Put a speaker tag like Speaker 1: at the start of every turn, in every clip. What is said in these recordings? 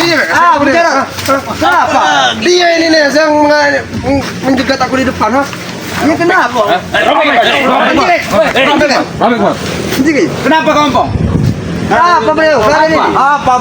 Speaker 1: bicara. Kenapa? Dia ini nih yang menjegat aku di depan, ha? Ya kenapa?
Speaker 2: Kenapa kamu, Pong?
Speaker 1: Apa beliau? Apa?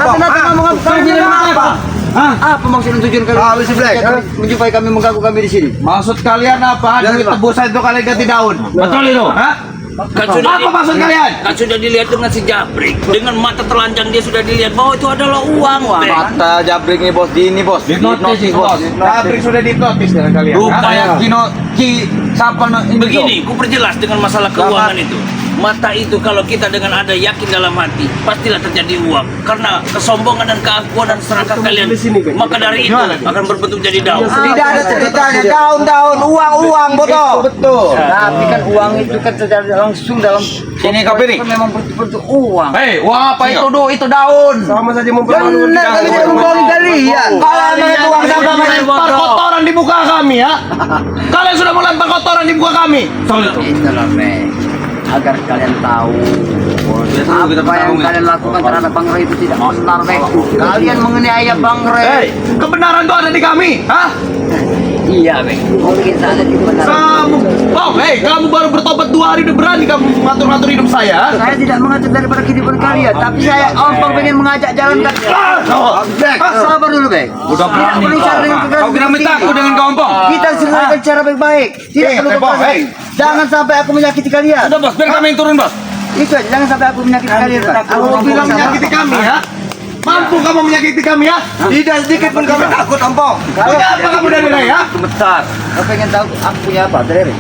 Speaker 1: Apa maksud tujuan kalian? Habis Black, menjumpai kami mengganggu kami di sini.
Speaker 2: Maksud kalian apa? Duit tebusan itu kalian ganti daun. Betul itu? Hah? Apa maksud kalian?
Speaker 3: Kan sudah dilihat dengan si Jabrik. Dengan mata telanjang dia sudah dilihat bahwa itu adalah uang.
Speaker 1: Mata Jabrik nih bos, di ini bos.
Speaker 2: Di notis bos. Jabrik sudah dinotis dengan kalian.
Speaker 3: Rupanya
Speaker 2: siapa
Speaker 3: begini, ku perjelas dengan masalah keuangan itu. Mata itu kalau kita dengan ada yakin dalam hati, pastilah terjadi uang. Karena kesombongan dan keakuan dan serakah kalian, maka dari itu akan berbentuk jadi daun.
Speaker 1: Tidak ada ceritanya daun, uang, betul.
Speaker 4: Betul. Tapi kan uang itu kan terjadi langsung dalam
Speaker 2: Ini kau pilih.
Speaker 4: memang bentuk uang.
Speaker 2: Hei, uang apa itu Itu daun.
Speaker 1: Sama saja mempermalukan. Benar, kami tidak membohongi kalian.
Speaker 2: Kalian itu uang daun melempar kotoran di muka kami ya. Kalian sudah melempar kotoran di muka kami. Soal itu.
Speaker 4: Itulah agar kalian tahu apa yang kalian lakukan terhadap Bang Roy itu tidak benar, Bek. Kalian menganiaya Bang Roy.
Speaker 2: Hei, kebenaran itu ada di kami, hah?
Speaker 4: Iya, Bek. Mungkin saja di benar.
Speaker 2: Kamu baru bertobat 2 hari udah berani kamu ngatur-ngatur hidup saya?
Speaker 4: Saya tidak mengatur daripada kehidupan kalian, tapi saya pengen mengajak jalan kalian. Sabar dulu, Bek.
Speaker 2: Udah berani. Kau kira minta aku dengan kau ompong?
Speaker 4: Kita selesaikan cara baik-baik. Tidak perlu kekerasan. Jangan sampai aku menyakiti kalian.
Speaker 2: Sudah bos, biar kami yang turun bos.
Speaker 4: Itu aja, jangan sampai aku menyakiti kalian, Pak.
Speaker 2: Aku bilang menyakiti kami ya. Mampu kamu menyakiti kami ya?
Speaker 1: Tidak sedikit pun kami takut, Ompong.
Speaker 2: Punya apa kamu dari Ray ya?
Speaker 4: Sebentar. Kau pengen tahu aku punya apa, Dere?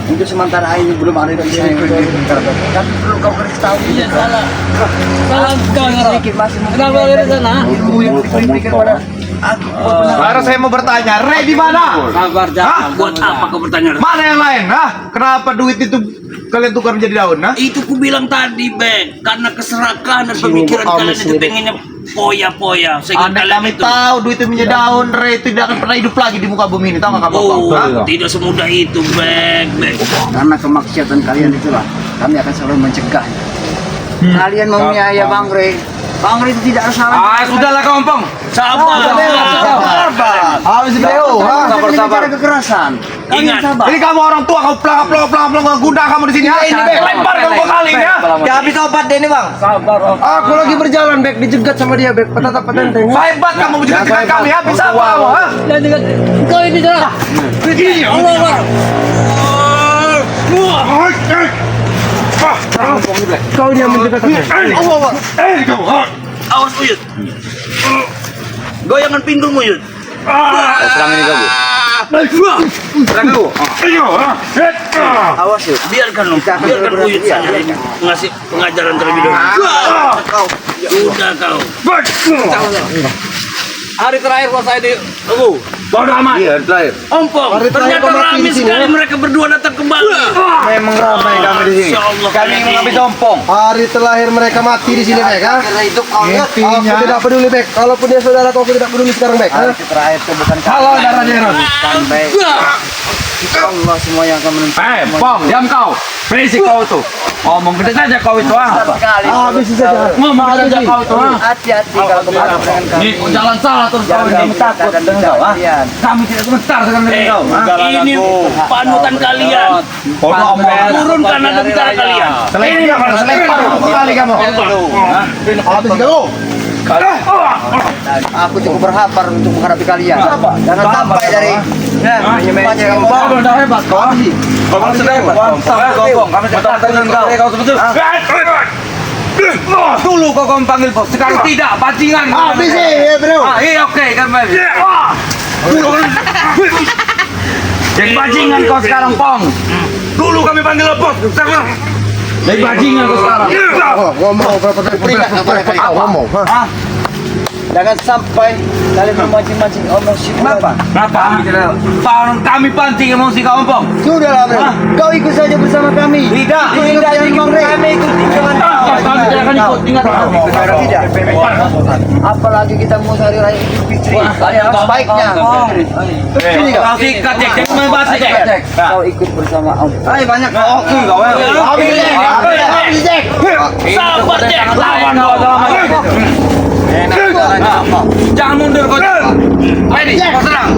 Speaker 4: Untuk sementara ini belum ada di saya yang tapi perlu kau kasih tahu.
Speaker 3: Iya, salah
Speaker 4: Sedikit masih
Speaker 3: Kenapa dari sana?
Speaker 4: ilmu yang diberikan pada aku.
Speaker 2: Sekarang saya mau bertanya, Ray di mana?
Speaker 3: Sabar, jangan. Buat apa kau bertanya?
Speaker 2: Mana yang lain? Hah? Kenapa duit itu kalian tukar menjadi daun? Hah?
Speaker 3: Itu ku bilang tadi, Bek. Karena keserakahan dan pemikiran kalian itu pengennya poya-poya. Sehingga
Speaker 2: Andai
Speaker 3: kalian
Speaker 2: kami
Speaker 3: itu
Speaker 2: tahu duit itu menjadi daun, Ray itu tidak akan pernah hidup lagi di muka bumi ini. Tahu nggak kamu? Hah?
Speaker 3: tidak semudah itu, Bek.
Speaker 4: Karena kemaksiatan kalian itulah kami akan selalu mencegahnya. Kalian mau menganiaya Bang Rey. Bang Rey itu tidak salah.
Speaker 2: Sudahlah kau ompong.
Speaker 3: Sabar.
Speaker 1: Habis beliau, ha?
Speaker 4: Sabar. Kekerasan. Kalian
Speaker 3: Ingat.
Speaker 4: sabar.
Speaker 2: Ini kamu orang tua, kau pelak guna kamu di sini. Ini Bek, lempar kamu ke kali ya.
Speaker 1: Ya habis obat deh ini, Bang. Aku lagi berjalan, Bek, dijegat sama dia, Bek. Petenteng.
Speaker 2: Hebat kamu menjelaskan kami ya. Bisa apa kamu? Ha?
Speaker 3: Dan juga kau ini salah.
Speaker 1: Kau dia menjegat aku.
Speaker 3: Awas, Uyut. Goyangan pinggulmu, Uyut.
Speaker 2: Serang ini kamu. Serang kamu.
Speaker 4: Awas yuk.
Speaker 3: Biarkan Uyut saja ngasih pengajaran terlebih dahulu. Sudah kau. Hari terakhir kalau saya di
Speaker 2: Bodoh amat. Iya, terakhir.
Speaker 3: Ompong, ternyata ramai sekali mereka berdua datang kembali.
Speaker 1: Memang ramai kami di sini.
Speaker 3: Insya Allah
Speaker 2: Kami mengambil ompong.
Speaker 1: Hari terakhir mereka mati di sini, Bek, ha?
Speaker 4: Karena itu kau lihat.
Speaker 1: Aku tidak peduli, Bek. Kalaupun dia saudara, aku tidak peduli sekarang, Bek.
Speaker 4: Hari terakhir itu bukan
Speaker 2: Halo, darah Jeron.
Speaker 4: sampai Allah semua yang akan menentukan.
Speaker 2: Pong, diam kau. Berisik kau itu. Ngomong gede saja kau itu, ah.
Speaker 4: Sekali.
Speaker 1: Habis saja.
Speaker 2: Ngomong gede saja kau itu, ah.
Speaker 4: Hati-hati kalau kemana dengan kami.
Speaker 2: Nih, jalan salah terus kau
Speaker 4: Jangan
Speaker 2: ini.
Speaker 4: takut dengan kau, ah.
Speaker 2: Kami tidak sebentar sekarang dari kau, ah.
Speaker 3: ini panutan kalian. Turunkan nada bicara kalian.
Speaker 2: Selempar kali kamu.
Speaker 1: Habis kamu.
Speaker 4: Aku cukup berhafar untuk menghadapi kalian. Jangan sampai dari macam kamu.
Speaker 2: Kau udah hebat kau. Kau sudah hebat. Kami tidak dengan kau sebetul. Dulu kau panggil bos, sekarang tidak, bajingan.
Speaker 1: Habis ya, bro.
Speaker 2: Iya oke kan baik. Jadi bajingan kau sekarang Pong. Dulu kami panggil bos, sekarang jadi bajingan kau sekarang.
Speaker 1: Ngomong berapa kali kau ngomong, ha?
Speaker 4: Jangan sampai kalian memancing-mancing emosi. Kenapa?
Speaker 2: Kenapa? Kami pancing emosi kau Pong.
Speaker 4: Sudahlah, bro. Kau ikut saja bersama kami.
Speaker 2: Tidak.
Speaker 4: Tidak ikut. Kami ikut dengan
Speaker 2: Kami tidak akan ikut. Ingat
Speaker 4: Tidak. Apalagi kita mau hari raya Idul Fitri. Sebaiknya.
Speaker 2: Ini kau sikat Jack, jangan main bahasa Jack.
Speaker 4: Kau ikut bersama Om.
Speaker 1: Hai banyak kau.
Speaker 2: Habis Jack.
Speaker 3: Sabar, Jack.
Speaker 2: Lawan kau dalam Jangan mundur kau. Ayo nih, kau serang.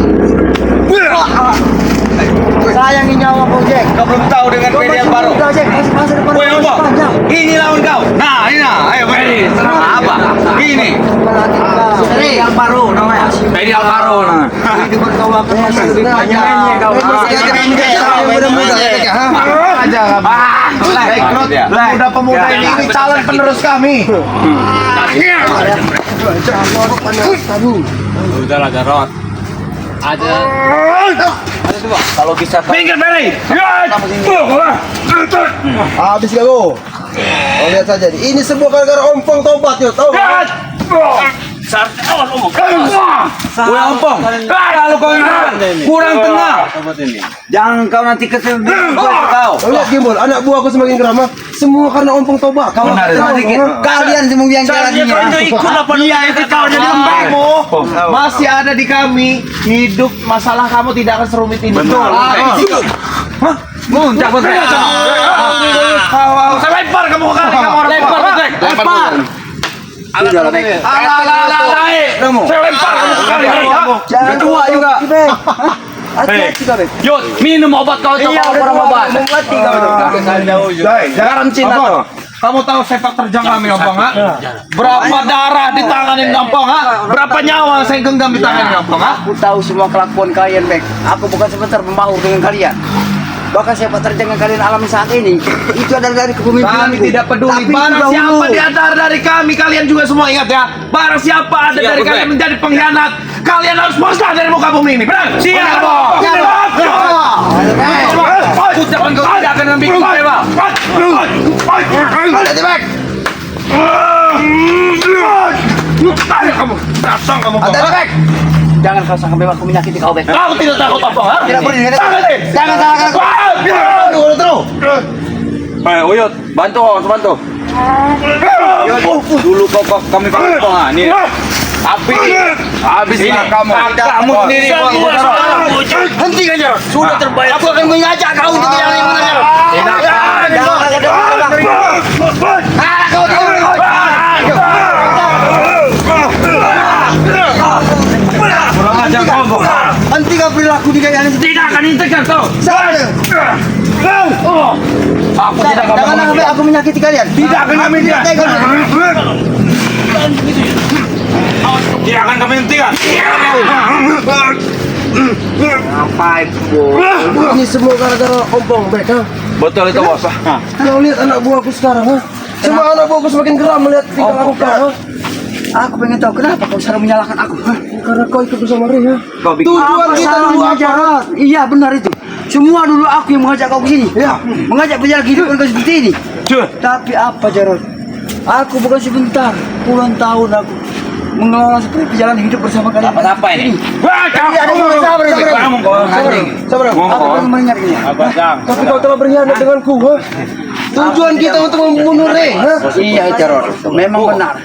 Speaker 4: Sayangin nyawa kau, Jack.
Speaker 2: Kau belum tahu dengan PD yang baru.
Speaker 4: Kau, Jack, masih masa depan
Speaker 2: Woi,
Speaker 4: masih
Speaker 2: Ombo.
Speaker 4: panjang.
Speaker 2: Ini lawan kau. Nah, ini nah. Ayo, PD. Serang apa? Ini.
Speaker 4: Ini yang baru namanya.
Speaker 2: PD yang baru nah.
Speaker 4: Kehidupan kau akan masih lebih panjang. Kau
Speaker 2: Aja pemuda ini calon penerus kami.
Speaker 3: Udahlah Garot. Ada coba. Kalau bisa
Speaker 2: Pinggir Mary.
Speaker 1: Habis gak lo? Oh, lihat saja nih. Ini semua gara-gara ompong tobat yo, tahu?
Speaker 3: saat awas omong.
Speaker 2: Woi Ompong, kalau kau kurang tengah, jangan kau nanti kesel kau.
Speaker 1: Oh, lihat Gimbal, anak buahku semakin geram. Semua karena ompong tobat. Kau
Speaker 4: Kalian semua yang jalannya.
Speaker 3: Ikut apa
Speaker 2: Iya itu kau jadi lembekmu. Masih ada di kami. Hidup masalah kamu tidak akan serumit ini. Betul. Muncak betul. Saya lempar kamu ke kali kamu orang lempar. Saya lempar kamu ke kali kamu.
Speaker 4: Jangan tua juga.
Speaker 2: Yud, minum obat kau itu kau kurang obat. Jangan cinta tuh. Kamu tahu sepak terjang kami Ompong, ha? Berapa darah di tangan ini Ompong, ha? Berapa nyawa saya genggam di tangan ini Ompong, ha?
Speaker 4: Aku tahu semua kelakuan kalian, Bek. Aku bukan sebentar membaur dengan kalian. Bahkan sepak terjang yang kalian alami saat ini itu adalah dari kepemimpinan.
Speaker 2: Kami tidak peduli. Barang siapa di antara dari kami, kalian juga semua ingat ya. Barang siapa ada dari kalian menjadi pengkhianat, kalian harus musnah dari muka bumi ini. Benar? Siap. Ucapan kau tidak akan ambil kecewa. Kamu datang kamu.
Speaker 4: Jangan kau sangka bebas aku menyakiti kau, Bek.
Speaker 2: Kau tidak takut apa?
Speaker 4: Tidak boleh.
Speaker 2: Jangan salahkan aku. Terus. Uyut, bantu. Dulu kami pakai pohon ini. Tapi habislah kamu. Kamu sendiri
Speaker 3: Hentikan aja. Sudah terbayar.
Speaker 4: Aku akan mengajak kau untuk yang lain mengajar.
Speaker 2: kurang ajar kau.
Speaker 4: Hentikan perilaku di kalian.
Speaker 2: Tidak akan hentikan kau. Aku tidak akan
Speaker 4: Jangan sampai aku menyakiti kalian.
Speaker 2: Tidak akan kami hentikan. Tidak akan kami hentikan.
Speaker 4: Ngapain, Bu?
Speaker 1: Ini semua gara-gara ompong, Bek, ha?
Speaker 2: Betul itu bos.
Speaker 1: Kau lihat anak buahku sekarang, ha? Semua anak buahku semakin geram melihat tingkah laku kau, ha?
Speaker 4: Aku pengen tahu kenapa kau selalu menyalahkan aku.
Speaker 1: Karena kau ikut bersama Ray, ha?
Speaker 2: Kau bikin
Speaker 1: Tujuan kita dulu apa?
Speaker 4: Jarot? Iya benar itu. Semua dulu aku yang mengajak kau ke sini.
Speaker 1: Ya.
Speaker 4: Mengajak berjalan kehidupan kau seperti ini. Tapi apa Jarot? Aku bukan sebentar, puluhan tahun aku mengelola seperti perjalanan hidup bersama kalian.
Speaker 3: Apa ini?
Speaker 2: Wah,
Speaker 4: Tidak ada yang sabar.
Speaker 2: kamu kau anjing.
Speaker 1: Sabar,
Speaker 4: Aku pengen mengingatnya.
Speaker 1: tapi kau telah berkhianat denganku, ha? Tujuan kita untuk membunuh Ray, ha?
Speaker 4: Iya Jarot, memang benar.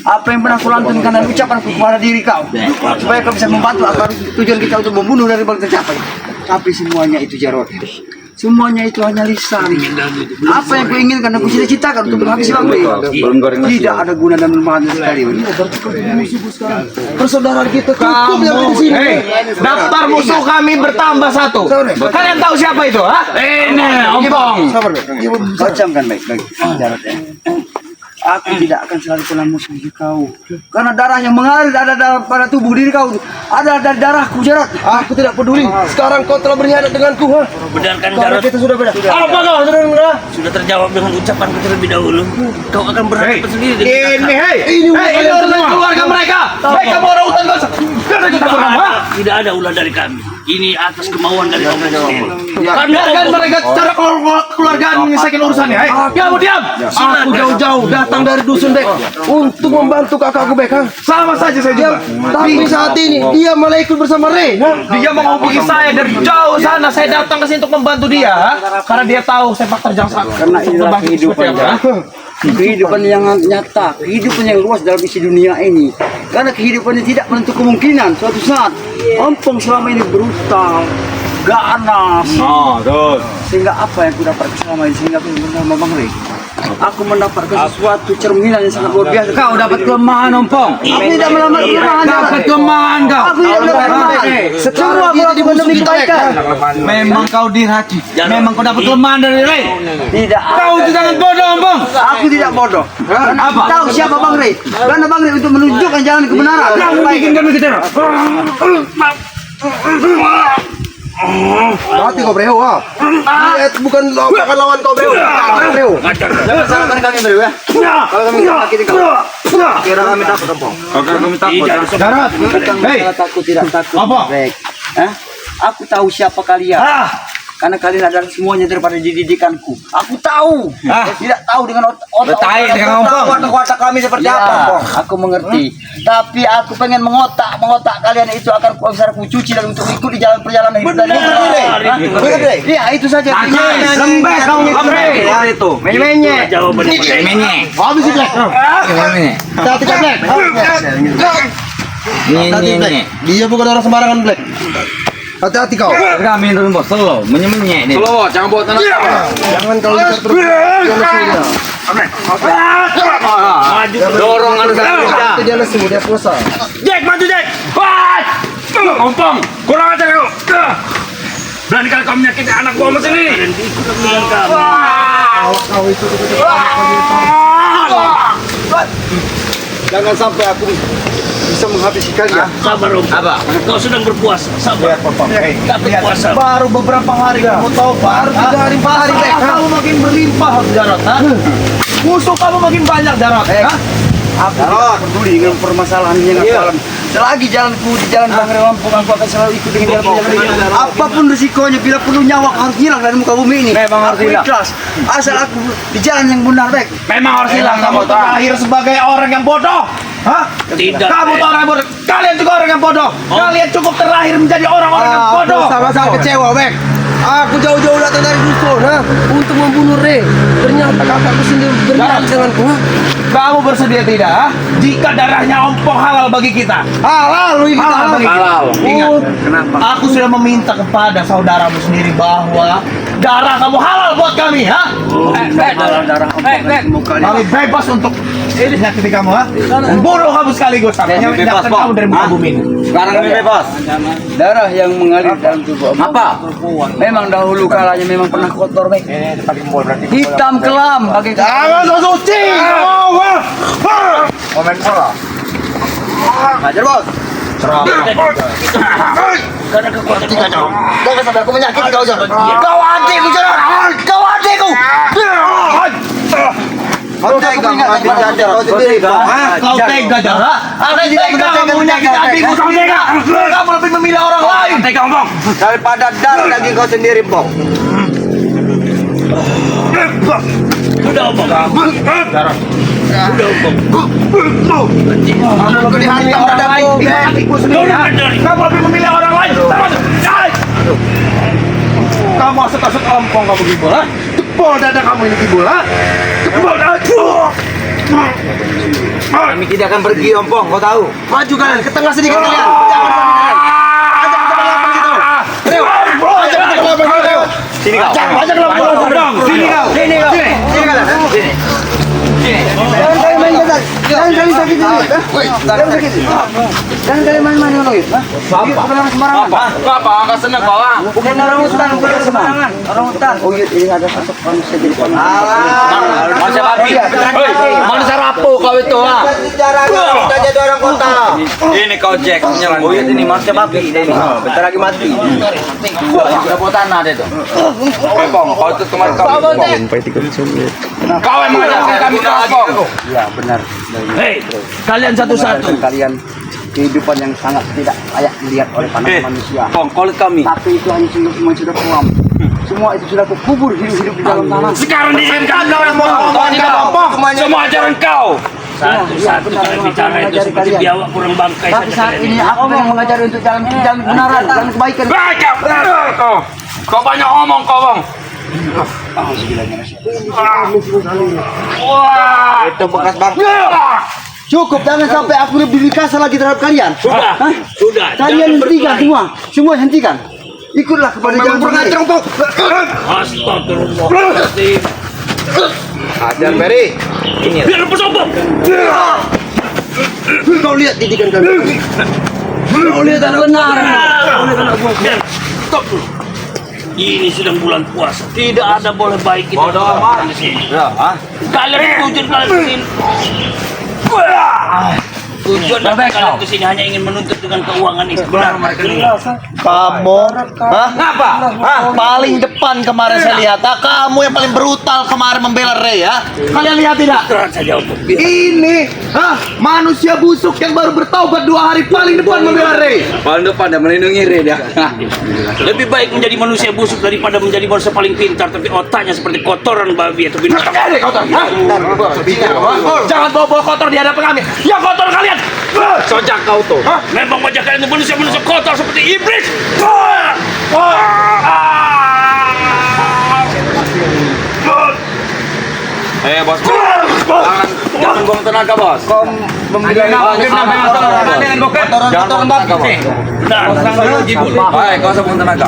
Speaker 4: Apa yang pernah kulantunkan dan ucapan kepada diri kau supaya kau bisa membantu agar tujuan kita untuk membunuh dari bang tercapai. Tapi semuanya itu Jarot. Semuanya itu hanya lisan. Apa yang kuinginkan dan kucita-citakan untuk menghabisi waktu tidak ada guna dan bermanfaat sekali.
Speaker 1: Persaudaraan kita cukup yang di sini.
Speaker 2: Hei, daftar musuh kami bertambah 1. Kalian tahu siapa itu, ha? Ini Ompong.
Speaker 1: Sabar, Bek.
Speaker 4: Kau camkan baik-baik Jarot ya. Aku tidak akan selalu pernah musuhi kau karena darah yang mengalir ada dalam pada tubuh diri kau ada dari darahku Jarot.
Speaker 1: Aku tidak peduli. Sekarang kau telah berkhianat denganku, ha?
Speaker 3: Benarkan
Speaker 1: Karena
Speaker 3: Jarot.
Speaker 1: kita sudah beda.
Speaker 2: Apa kau?
Speaker 3: Sudah terjawab dengan ucapanku terlebih dahulu. Kau akan berhadapan sendiri dengan
Speaker 2: Ini,
Speaker 3: kakak.
Speaker 2: ini urusan keluarga mereka. Mereka mau urusan kau.
Speaker 3: Tidak ada ulah dari kami. Ini atas kemauan dari Om sendiri.
Speaker 2: Biarkan mereka secara keluargaan menyelesaikan urusannya. Hei, kamu diam.
Speaker 1: Aku jauh-jauh datang dari dusun, Bek, untuk membantu kakakku, Bek, ha?
Speaker 2: Sama saja saya juga.
Speaker 1: Tapi saat ini dia malah ikut bersama Ray, ha?
Speaker 2: Dia menghubungi saya dari jauh sana. Saya datang ke sini untuk membantu dia, ha? Karena dia tahu sepak terjang
Speaker 4: Karena inilah kehidupan kehidupan yang nyata, kehidupan yang luas dalam isi dunia ini. Karena kehidupan ini tidak menutup kemungkinan suatu saat Ompong selama ini brutal, ganas,
Speaker 2: Oh, tuh.
Speaker 4: sehingga apa yang kudapat selama ini sehingga aku bersama Bang Ray. Aku mendapatkan sesuatu cerminan yang sangat luar biasa.
Speaker 2: Kau dapat kelemahan Ompong.
Speaker 4: Aku tidak melamar kelemahan.
Speaker 2: Dapat kelemahan kau.
Speaker 4: Aku tidak melamar kelemahan. Semua aku lakukan demi kebaikan.
Speaker 2: Memang kau diraki. Memang kau dapat kelemahan dari Ray.
Speaker 4: Tidak.
Speaker 2: Kau itu sangat bodoh Ompong.
Speaker 4: Aku tidak bodoh. Karena aku
Speaker 2: Apa?
Speaker 4: tahu siapa Bang Rey. Karena Bang Rey untuk menunjukkan jalan kebenaran.
Speaker 2: Kamu bikin kami kecewa.
Speaker 1: Mati kau Breo. Bukan lawan kau Breo. Breo.
Speaker 4: Jangan salahkan kami Bro ya. Kalau kami sakit kau. Kira kami takut Ompong.
Speaker 2: Darat. Hei.
Speaker 4: Takut tidak takut.
Speaker 2: Apa?
Speaker 4: Rek. Hah? Aku tahu siapa kalian. Karena kalian adalah semuanya daripada dididikanku. Aku tahu. Tidak tahu dengan
Speaker 2: Betai dengan Ompong.
Speaker 4: Watak kami seperti apa, Ompong. Aku mengerti. Tapi aku pengen mengotak kalian itu akan ku cuci dan untuk ikut di jalan perjalanan hidup tadi. Iya, itu saja.
Speaker 2: Lembek kau Rey.
Speaker 4: Itu.
Speaker 1: Menye.
Speaker 3: Jawaban
Speaker 2: Menye.
Speaker 1: Habis itu Black.
Speaker 2: Menye.
Speaker 1: Hati Black.
Speaker 2: Menye.
Speaker 1: Dia bukan orang sembarangan Black. Hati-hati kau.
Speaker 2: Kami turun bos selo, menye nih.
Speaker 5: Selo, jangan buat anak.
Speaker 1: Jangan kau lihat terus.
Speaker 5: Dorong anu sana.
Speaker 1: Dia lesu, dia puasa.
Speaker 3: Jack, maju Jack. Wah! Ompong, kurang ajar kau. Berani kali kau menyakiti anak gua mesin ini.
Speaker 1: Kau itu
Speaker 4: Jangan sampai aku bisa menghabisi kalian.
Speaker 3: Sabar Om.
Speaker 2: Apa?
Speaker 3: Kau sedang berpuasa. Sabar. Takut puasa.
Speaker 2: Baru beberapa hari kamu tahu baru 3 hari 4 hari kamu makin berlimpah Jarot. Musuh kamu makin banyak Jarot.
Speaker 4: Aku tidak peduli dengan permasalahan yang aku alami. Selagi jalanku di jalan Bang Rey Lampung, aku akan selalu ikut dengan jalan ini. Apapun risikonya, bila perlu nyawa harus hilang dari muka bumi ini.
Speaker 2: Memang harus
Speaker 4: Aku
Speaker 2: hilang.
Speaker 4: ikhlas. Asal aku di jalan yang benar, baik.
Speaker 2: Memang harus hilang kamu terakhir sebagai orang yang bodoh. Hah?
Speaker 3: Tidak.
Speaker 2: Kamu tuh orang yang bodoh. Kalian juga orang yang bodoh. Kalian cukup terakhir menjadi orang-orang yang bodoh.
Speaker 1: sama-sama kecewa, Bek. Aku jauh-jauh datang dari dusun, untuk membunuh Rey. Ternyata kakakku sendiri berniat denganku.
Speaker 2: Kamu bersedia tidak? Jika darahnya Ompong halal bagi kita.
Speaker 1: Halal, lu
Speaker 2: Halal bagi kita.
Speaker 5: Halal.
Speaker 2: Ingat,
Speaker 4: Kenapa?
Speaker 2: aku sudah meminta kepada saudaramu sendiri bahwa darah kamu halal buat kami, ha?
Speaker 4: Darah
Speaker 2: Kami bebas untuk ini nyakiti kamu, ha? Bunuh kamu sekaligus, tapi
Speaker 5: bebas,
Speaker 2: nyakiti
Speaker 5: Pak.
Speaker 2: kamu dari muka bumi ini.
Speaker 5: Sekarang kami bebas.
Speaker 4: Darah yang mengalir dalam tubuh
Speaker 5: Apa?
Speaker 4: memang dahulu kalanya memang pernah kotor, baik. Hitam kelam bagai
Speaker 2: Jangan so suci!
Speaker 1: Komen bola.
Speaker 4: Hajar, Bos.
Speaker 3: Karena kekuatan kau.
Speaker 4: Jangan sampai aku menyakiti kau, Jar. Kau adikku, Jar. Kau adikku. Kau
Speaker 2: Kau tega, Jar, ha? Aku tega kamu menyakiti adikku, kau tega! Kamu lebih memilih orang lain!
Speaker 3: Tega Ompong.
Speaker 4: daripada darah daging kau sendiri, Pong.
Speaker 3: Sudah Ompong. Sudah Ompong.
Speaker 2: Kamu lebih memilih orang lain! Itu adikku sendiri, ha? Kamu lebih memilih orang lain! Kamu asuk-asuk Ompong kamu gibol, ha? Jebol dada kamu ini gibol, ha? Jebol dada!
Speaker 5: Kami tidak akan pergi, Ompong. Kau tahu?
Speaker 1: Maju kalian, ke tengah sedikit kalian. Jangan
Speaker 5: Sini kau.
Speaker 2: Ajak lawan dong! Sini kau!
Speaker 1: Sini kalian.
Speaker 4: Jangan kalian main kasar. Jangan kalian sakit ini. Jangan sakit. Jangan kalian main-main dengan itu. Sembarangan.
Speaker 5: Apa? Kau senang kau?
Speaker 4: Bukan orang hutan, bukan sembarangan. Orang hutan. Oh iya, ini ada satu manusia jadi manusia.
Speaker 5: Manusia babi. Manusia rapuh kau itu.
Speaker 4: Cara kita jadi orang kota.
Speaker 5: Ini kau Jack menyerang.
Speaker 4: Oh iya, ini manusia babi. Ini bentar lagi mati.
Speaker 5: Sudah buat tanah deh tuh. Ompong, kau itu kemarin kau. Kau yang mengajarkan kami Ompong.
Speaker 4: Iya, benar.
Speaker 3: Hei, kalian satu-satu.
Speaker 4: Kalian kehidupan yang sangat tidak layak dilihat oleh pandangan manusia.
Speaker 5: Ompong, kau lihat kami.
Speaker 4: Tapi itu hanya semua sudah kelam. Semua itu sudah kukubur hidup-hidup di dalam tanah.
Speaker 3: Sekarang diizinkan orang mau semua ajaran kau. Satu-satu kalian bicara itu seperti biawak kurang bangkai
Speaker 4: Tapi
Speaker 3: saja
Speaker 4: saat
Speaker 3: kalian
Speaker 4: ini aku yang mengajari untuk jalan kebenaran, jalan kebaikan.
Speaker 5: Baca kau. Kau banyak ngomong kau, Bang. Wah,
Speaker 4: Itu bekas bang. Cukup, jangan sampai aku lebih kasar lagi terhadap kalian.
Speaker 3: Sudah,
Speaker 4: Hah?
Speaker 3: sudah.
Speaker 4: Kalian
Speaker 3: Jangan
Speaker 4: hentikan
Speaker 3: berkelahi.
Speaker 4: semua hentikan. Ikutlah kepada jalan benar.
Speaker 3: Astagfirullahaladzim.
Speaker 2: Ajar Ferry.
Speaker 3: Biar bersombong.
Speaker 1: Kau lihat didikan kami. Kau lihat anak benar.
Speaker 3: Stop dulu. Ini sedang bulan puasa. Tidak ada boleh baik kita
Speaker 2: Bodoh amat.
Speaker 3: di sini.
Speaker 5: Ya, ah.
Speaker 3: Kalian tujuan kalian ke sini. Tujuan kalian ke sini hanya ingin menuntut dengan keuangan ini. Benar mereka ini.
Speaker 6: Kamu,
Speaker 2: Ngapa?
Speaker 6: paling depan kemarin saya lihat. Kamu yang paling brutal kemarin membela Ray ya. Kalian lihat tidak?
Speaker 3: Terang saja untuk
Speaker 2: Ini, manusia busuk yang baru bertaubat 2 hari paling depan membela Ray.
Speaker 5: Paling depan dia melindungi Ray dia.
Speaker 3: lebih baik menjadi manusia busuk daripada menjadi manusia paling pintar tapi otaknya seperti kotoran babi atau binatang.
Speaker 2: Kotor. Jangan bawa kotor di hadapan kami. Yang kotor kalian.
Speaker 5: Sojak kau tuh.
Speaker 3: Memang wajah kalian itu manusia-manusia kotor seperti iblis.
Speaker 5: Bos. Jangan buang tenaga, Bos. Jangan buang tenaga, Bos. Baik, kau usah buang tenaga.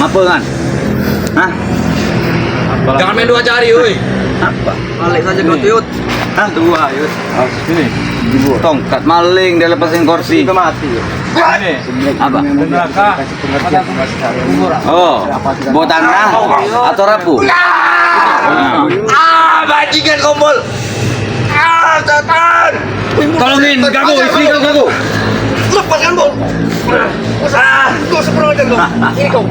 Speaker 5: Apa kan? Hah? Jangan main 2 jari, woi.
Speaker 4: Balik saja kau tuyut.
Speaker 5: Hah? 2, yuk. Sini. Tongkat maling dia lepasin kursi.
Speaker 4: Itu mati.
Speaker 5: Apa? Oh, bawa tanah atau rapuh?
Speaker 2: Bajingan kompol. Setan.
Speaker 5: Tolongin, gago, istri kau gago.
Speaker 2: Lepaskan, Bol. Kau seberang aja, kau. Ini kau.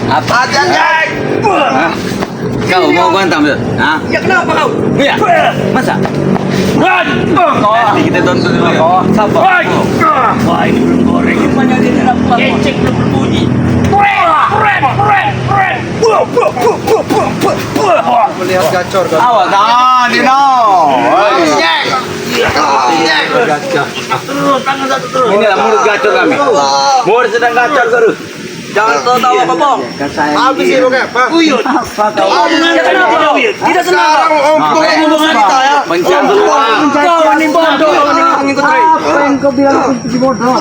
Speaker 5: Apa?
Speaker 2: Jangan.
Speaker 5: Hah? Kau mau gantam tuh? Hah?
Speaker 2: Ya kenapa kau?
Speaker 5: Iya. Masa? Kita tonton dulu ya. Sabar.
Speaker 3: Wah ini belum goreng. Kecek belum berbunyi.
Speaker 1: Melihat gacor kan.
Speaker 5: Awas, Dino.
Speaker 3: Terus tangan satu terus.
Speaker 5: Inilah mulut gacor kami. Mulut sedang gacor terus.
Speaker 4: Jangan kau tahu apa, Bong.
Speaker 1: Habis ini bokep.
Speaker 3: Uyut. Kenapa kau uyut? Tidak senang.
Speaker 1: Hubungan kita ya.
Speaker 5: Mencari uang.
Speaker 4: Kau ini bodoh. Apa yang kau bilang aku itu bodoh?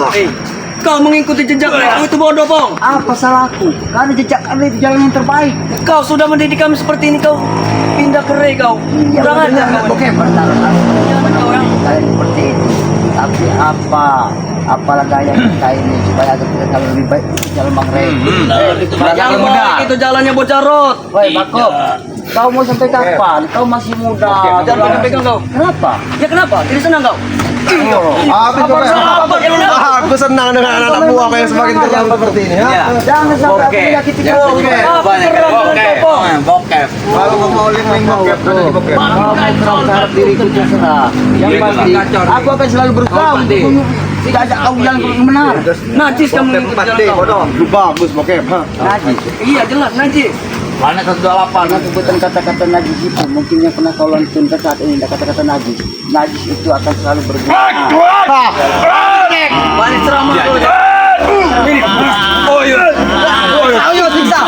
Speaker 4: Kau mengikuti jejak aku itu bodoh, Bong. Apa salahku? Karena jejak kami itu jalan yang terbaik. Kau sudah mendidik kami seperti ini, kau pindah ke Ray kau. Kurang ajar kau. Oke, kalian seperti itu. Tapi apalah gaya kita ini supaya agar kita selalu lebih baik di jalan Bang Ray. Yang
Speaker 5: muda.
Speaker 4: itu jalannya bocah rot. Woi, Bakop. Kau mau sampai kapan? Kau masih muda. Jangan pegang kau. Kenapa? Ya kenapa? Tidak senang kau?
Speaker 1: Habis bokep. Aku senang dengan anak buah yang semakin terlalu seperti ini ya.
Speaker 4: Jangan sampai aku menyakiti kau.
Speaker 5: Banyak bokep.
Speaker 1: Kalau mau link bokep ada di bokep.
Speaker 4: Kau terangkat diriku terserah. Yang pasti aku akan selalu berusaha untuk tidak ada kau yang benar. Najis kamu
Speaker 1: Bokep 4D bodoh. Bagus bokep.
Speaker 4: najis. Iya jelas najis.
Speaker 5: Mana 128?
Speaker 4: Karena sebutan kata-kata najis itu mungkin yang pernah kau lantunkan saat ini kata-kata najis. Najis itu akan selalu berguna. Balik ceramah kau. Ayo bisa.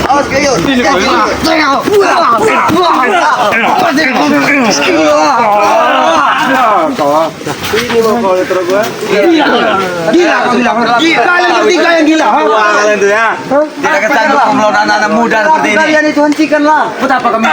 Speaker 1: Awas gayut. Ini mau kau terus gua. Gila kau bilang. Kalian bertiga yang gila.
Speaker 5: Wah, kalian tuh ya. Tidak kesanggup melawan anak-anak muda seperti ini.
Speaker 4: Kalian itu hentikanlah.
Speaker 5: Buat apa kami?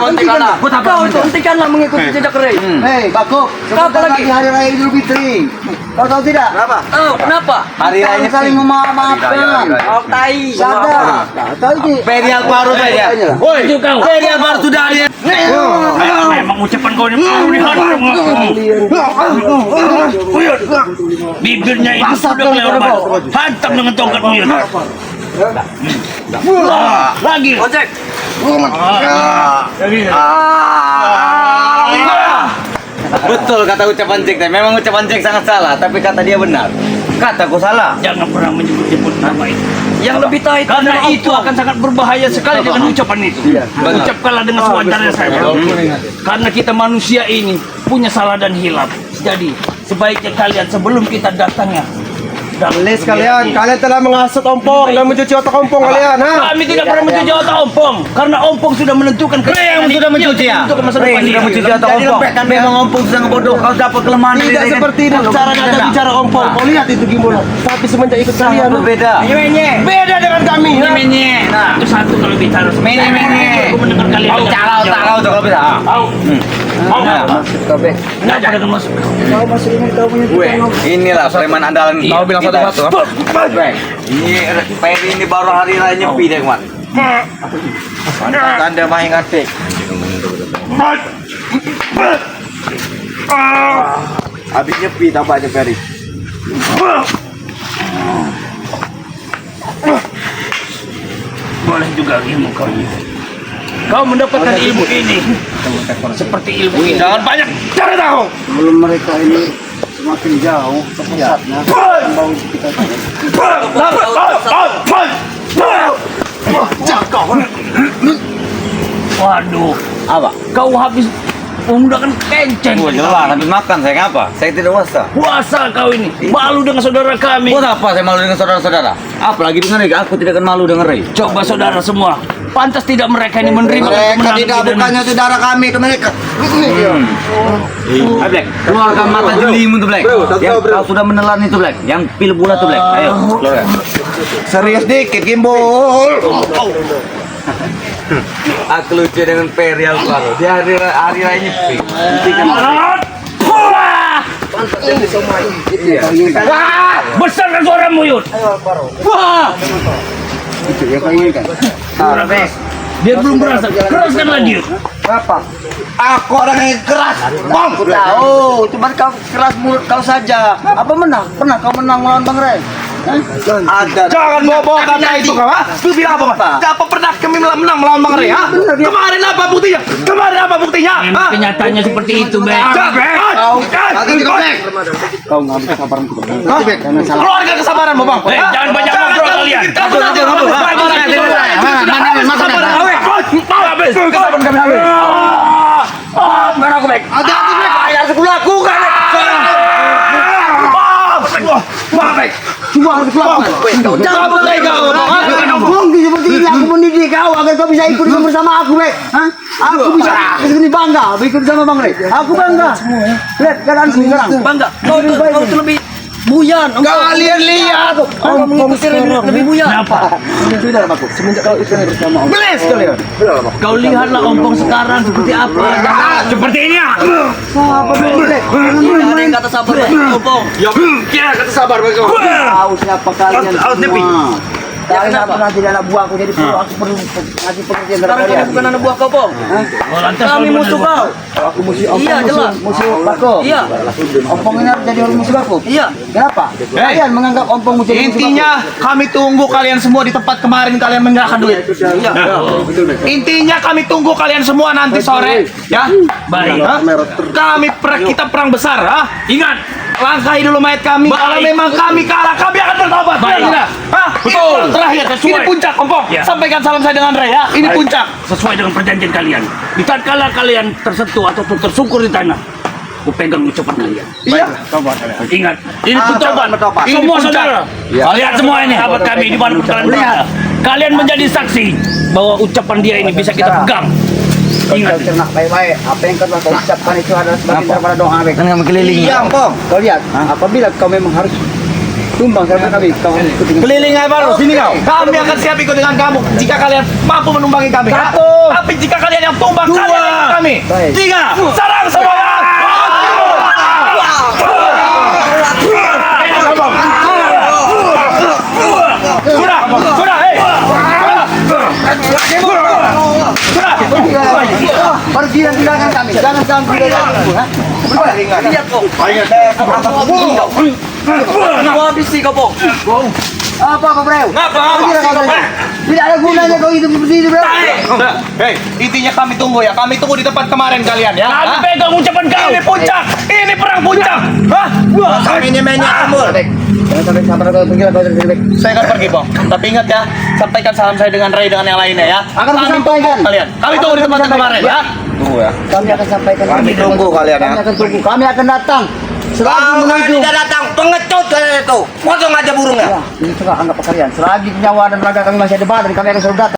Speaker 5: Hentikanlah. Buat apa?
Speaker 4: Kau itu hentikanlah mengikuti jejak Ray.
Speaker 1: Hei, Bakop.
Speaker 4: Apa lagi?
Speaker 1: Hari Raya Idul Fitri. Kau tahu tidak? Kenapa?
Speaker 4: Oh, kenapa?
Speaker 5: Hari raya
Speaker 4: saling
Speaker 5: sih.
Speaker 4: memaafkan. Oh, tai. Sadar. Tahu ini.
Speaker 5: Peri Alvaro saja. Woi, Peri Alvaro sudah ada.
Speaker 3: Memang ucapan kau ini dihantam. Uyut. Bibirnya itu sudah kelewatan. Hantam dengan tongkat uyut. Lagi.
Speaker 4: Ojek.
Speaker 5: Betul kata ucapan Jack, memang ucapan Jack sangat salah, tapi kata dia benar. Kataku salah.
Speaker 3: Jangan pernah menyebut-nyebut nama itu.
Speaker 4: Yang lebih tahu
Speaker 3: Karena itu akan sangat berbahaya sekali dengan ucapan itu. Ucapkanlah dengan sewajarnya saya. Karena kita manusia ini punya salah dan hilaf. Jadi sebaiknya kalian sebelum kita datangnya
Speaker 1: Alis kalian telah menghasut Ompong dan mencuci otak Ompong kalian, ha?
Speaker 3: Kami tidak pernah mencuci otak Ompong karena Ompong sudah menentukan
Speaker 6: Yang sudah mencuci ya?
Speaker 3: menentukan masa depan
Speaker 6: Sudah mencuci otak Ompong. Memang Ompong sudah ngebodoh. Kau dapat kelemahan dari
Speaker 1: Tidak
Speaker 6: Ray, kan?
Speaker 1: seperti itu caranya Anda bicara Ompong. Kau lihat itu gimana? Tapi semenjak ikut
Speaker 6: Sangat
Speaker 1: kalian,
Speaker 6: berbeda.
Speaker 1: beda dengan kami. ha?
Speaker 6: Nah,
Speaker 3: itu satu kalau bicara
Speaker 6: Menye.
Speaker 3: Aku mendengar kalian
Speaker 6: Tahu tuh kalau bisa.
Speaker 3: nggak ada dengan masuk
Speaker 5: Inilah preman andalan.
Speaker 2: Kau bilang satu-satu.
Speaker 5: Ini Peri ini baru hari raya nyepi deh kemarin.
Speaker 6: Anda main ngerti.
Speaker 5: Habis nyepi tampaknya Peri.
Speaker 3: boleh juga ilmu kau ini. Kau mendapatkan ilmu ini seperti ilmu ini.
Speaker 2: Jangan banyak cara tahu.
Speaker 4: Sebelum mereka ini semakin jauh pesatnya bau kita.
Speaker 3: Waduh,
Speaker 5: Apa?
Speaker 3: kau habis menggunakan kenceng.
Speaker 5: Jelas habis makan saya ngapa? Saya tidak puasa.
Speaker 3: Puasa kau ini, malu dengan saudara kami.
Speaker 5: Buat apa saya malu dengan saudara-saudara? Apalagi dengan Ray, aku tidak akan malu dengan Ray.
Speaker 3: Coba saudara semua, pantas tidak mereka ini menerima kemenangan pidana?
Speaker 4: saudara kami ke mereka.
Speaker 5: Black, keluarkan mata jelimu tuh Black. Yang kau sudah menelan itu Black, yang pil bola tuh Black. Ayo, keluar.
Speaker 2: Serius dikit, Gimbal.
Speaker 5: Aku lucu dengan Peri Alvaro. Dia hari raya nyepi.
Speaker 3: Wah, besarkan suaramu Yud. Wah,
Speaker 4: Itu yang kau inginkan.
Speaker 3: keras. Dia belum berasa, keraskan lagi Yud.
Speaker 4: Apa?
Speaker 2: Aku orang yang keras. Bang.
Speaker 4: Aku tahu, cuma kau keras mulut kau saja. Apa menang? Pernah kau menang melawan Bang Ray? Ada.
Speaker 2: Jangan bawa kata itu kau, ha? Lu bilang apa? Apa pernah kami menang melawan Bang Ray, ha? Kemarin apa buktinya? Kemarin apa buktinya? Ha?
Speaker 3: Kenyataannya seperti itu, Bek.
Speaker 4: Kau ngambil kesabaran kita.
Speaker 2: Keluarga kesabaranmu, Bang.
Speaker 3: Jangan banyak ngobrol kalian.
Speaker 2: Kesabaran kami habis.
Speaker 3: Mana aku, Bek?
Speaker 2: Hati-hati, Bek. Yang aku lakukan. Bek.
Speaker 4: Cuma harus kulakukan.
Speaker 2: Cabut lagi kau.
Speaker 4: Mungkin seperti ini aku mendidik kau agar kau bisa ikut bersama aku, Bek. Hah? Aku bisa kesini bangga ikut sama Bang Ray. Aku bangga. Lihat keadaan sekarang.
Speaker 3: Bangga. Kau tuh lebih buyan.
Speaker 2: Kalian lihat.
Speaker 3: Kau mengikuti lebih buyan. Kenapa?
Speaker 4: Sudah aku. Semenjak kau ikut bersama aku.
Speaker 2: Belis kalian.
Speaker 3: Kau lihatlah Ompong sekarang seperti apa. Seperti ini ya.
Speaker 4: Apa Bek?
Speaker 3: Ada yang kata sabar, Ompong.
Speaker 2: Ya, kata sabar Bang.
Speaker 4: Tahu siapa kalian semua. Kalian pernah jadi anak buahku, jadi perlu aku perlu ngasih pengertian kepada kalian.
Speaker 3: bukan anak buah kau, Pong. Kami musuh kau.
Speaker 4: Aku musuh Ompong,
Speaker 3: Iya, jelas.
Speaker 4: musuh Bako.
Speaker 3: Iya.
Speaker 4: Ompong ini harus jadi musuh Bako.
Speaker 3: Iya.
Speaker 4: Kenapa? Kalian menganggap Ompong musuh
Speaker 2: Intinya kami tunggu kalian semua di tempat kemarin kalian menyerahkan duit.
Speaker 3: Iya.
Speaker 2: Intinya kami tunggu kalian semua nanti sore, ya.
Speaker 3: Baik.
Speaker 2: Hah? Kita perang besar, ha?
Speaker 3: Ingat,
Speaker 2: Langkahi dulu mayat kami.
Speaker 3: Baik.
Speaker 2: Kalau memang kami kalah, kami akan bertobat.
Speaker 3: Baik.
Speaker 2: Tidak? Hah?
Speaker 3: Betul.
Speaker 2: Ini terakhir,
Speaker 3: Sesuai.
Speaker 2: ini puncak, Ompong.
Speaker 3: Ya.
Speaker 2: Sampaikan salam saya dengan Ray, ya. Ini
Speaker 3: Baik.
Speaker 2: puncak.
Speaker 3: sesuai dengan perjanjian kalian. Di tatkala kalian tersentuh atau tersungkur di tanah, aku pegang ucapan kalian.
Speaker 2: Iya.
Speaker 3: Ingat, ini bertobat.
Speaker 2: Ini
Speaker 3: Semua
Speaker 2: puncak.
Speaker 3: saudara. Kalian semua ini, sahabat kami di mana kalian berada. Kalian menjadi saksi bahwa ucapan dia ini bisa kita pegang. Ingat.
Speaker 4: Kau cernak baik-baik. Apa yang kau ucapkan itu adalah sebagian daripada doa, Bek.
Speaker 5: Kan nggak mengelilingi.
Speaker 4: Iya, Ompong. Kau lihat, apabila kau memang harus tumbang sama kami, kau harus ikut dengan
Speaker 2: Keliling aja baru, sini kau. Kami akan siap ikut dengan kamu jika kalian mampu menumbangi kami. ha? Tapi jika kalian yang tumbang, kalian ikut kami.
Speaker 4: Baik.
Speaker 2: 3, sarang semuanya. Sudah, hei.
Speaker 4: pergi dan tinggalkan kami. Jangan ganggu aku, ha?
Speaker 3: Lihat kok. Mau habis sih kau, Pong.
Speaker 4: Apa, Bro?
Speaker 2: Ngapa?
Speaker 4: Pergilah kau saja. Tidak ada gunanya kau hidup seperti ini, Bro.
Speaker 2: Hei, intinya kami tunggu ya. Kami tunggu di tempat kemarin kalian ya.
Speaker 3: Kami
Speaker 2: Ha?
Speaker 3: pegang ucapan kau.
Speaker 2: Ini puncak. Ini perang puncak. Hah?
Speaker 5: Menye-menye kamu.
Speaker 4: Jangan sampai sabar kau pergilah kau dari Bek.
Speaker 2: Saya akan pergi, Bang. Tapi ingat ya, sampaikan salam saya dengan Ray dengan yang lainnya ya.
Speaker 4: Akan
Speaker 2: Kami
Speaker 4: kusampaikan.
Speaker 2: tunggu kalian. Kami tunggu di tempat yang kemarin ya.
Speaker 5: Tunggu ya.
Speaker 4: Kami akan sampaikan.
Speaker 5: Kami tunggu kalian, ya.
Speaker 4: Kami akan tunggu. Kami akan datang Selagi menuju.
Speaker 5: tidak datang, pengecut kalian itu. Potong aja burungnya.
Speaker 4: Ya, ini tengah anggap kalian. Selagi nyawa dan raga kami masih ada badan, kami akan selalu datang.